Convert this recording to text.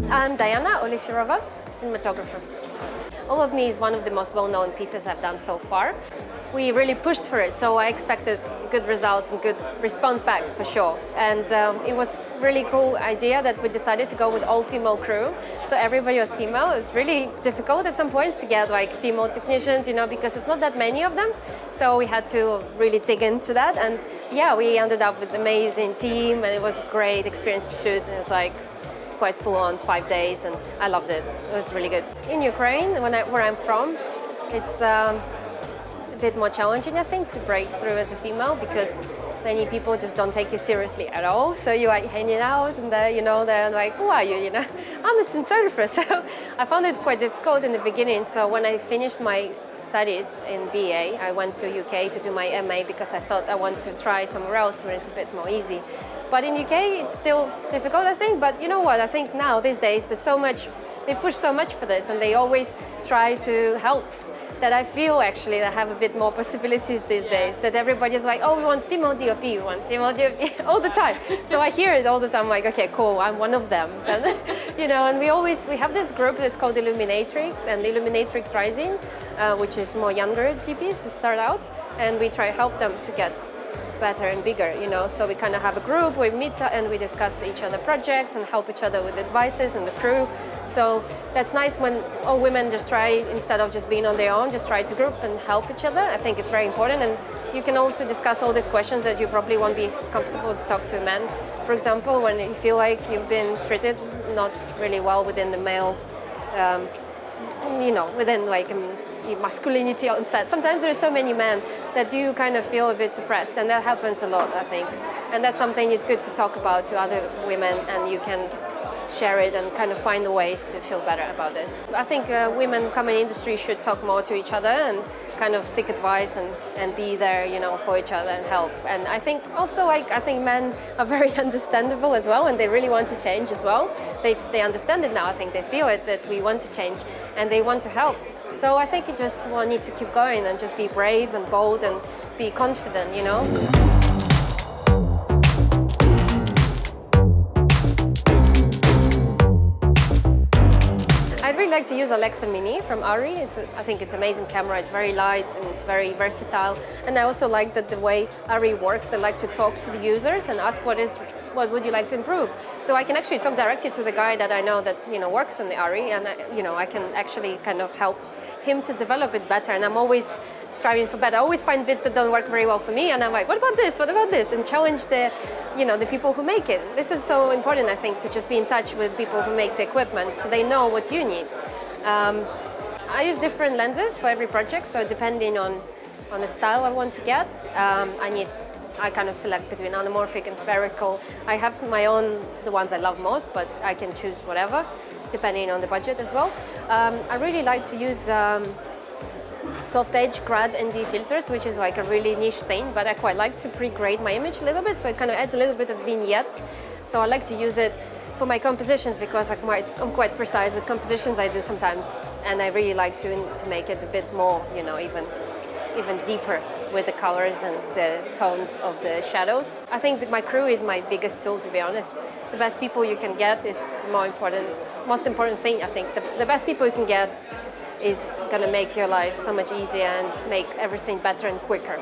I'm Diana Olifirova, cinematographer. All of Me is one of the most well-known pieces I've done so far. We really pushed for it, so I expected good results and good response back for sure. And it was a really cool idea that we decided to go with all-female crew. So everybody was female. It was really difficult at some points to get like female technicians, because it's not that many of them. So we had to really dig into that. And yeah, we ended up with an amazing team, and it was a great experience to shoot. It was like quite full on 5 days, and I loved it. It was really good. In Ukraine, where I'm from, it's a bit more challenging, I think, to break through as a female, because many people just don't take you seriously at all. So you're like hanging out, and they're like, who are you? I'm a cinematographer. So I found it quite difficult in the beginning. So when I finished my studies in BA, I went to UK to do my MA because I thought I want to try somewhere else where it's a bit more easy. But in UK, it's still difficult, I think. But you know what? I think now, these days, they push so much for this, and they always try to help, that I feel actually that I have a bit more possibilities these days, that everybody's like, oh, we want female DOP, we want female DOP all the time. So I hear it all the time, like, okay, cool, I'm one of them. And, and we have this group that's called Illuminatrix and Illuminatrix Rising, which is more younger DPs who start out, and we try to help them to get better and bigger, so we kind of have a group, we meet and we discuss each other projects and help each other with advices and the crew. So that's nice when all women just try, instead of just being on their own, just try to group and help each other. I think it's very important, and you can also discuss all these questions that you probably won't be comfortable to talk to a man. For example, when you feel like you've been treated not really well within the male, within like masculinity on set. Sometimes there are so many men that you kind of feel a bit suppressed, and that happens a lot, I think. And that's something it's good to talk about to other women, and you can share it and kind of find the ways to feel better about this. I think women who come in the industry should talk more to each other and kind of seek advice and be there, for each other and help. And I think also, I think men are very understandable as well, and they really want to change as well. They understand it now. I think they feel it, that we want to change, and they want to help. So I think you just need to keep going and just be brave and bold and be confident, I'd really like to use Alexa Mini from Ari. I think it's an amazing camera. It's very light and it's very versatile. And I also like that the way Ari works, they like to talk to the users and ask what would you like to improve. So I can actually talk directly to the guy that I know that works on the Ari, and I can actually kind of help him to develop it better. And I'm always striving for better. I always find bits that don't work very well for me, and I'm like, what about this? What about this? And challenge the people who make it. This is so important, I think, to just be in touch with people who make the equipment, so they know what you need. I use different lenses for every project, so depending on the style I want to get, I kind of select between anamorphic and spherical. I have my own, the ones I love most, but I can choose whatever, depending on the budget as well. I really like to use soft edge grad ND filters, which is like a really niche thing, but I quite like to pre-grade my image a little bit, so it kind of adds a little bit of vignette. So I like to use it for my compositions because I'm quite precise with compositions I do sometimes, and I really like to make it a bit more, even deeper with the colors and the tones of the shadows. I think that my crew is my biggest tool, to be honest. The best people you can get is the most important thing, I think. The best people you can get is going to make your life so much easier and make everything better and quicker.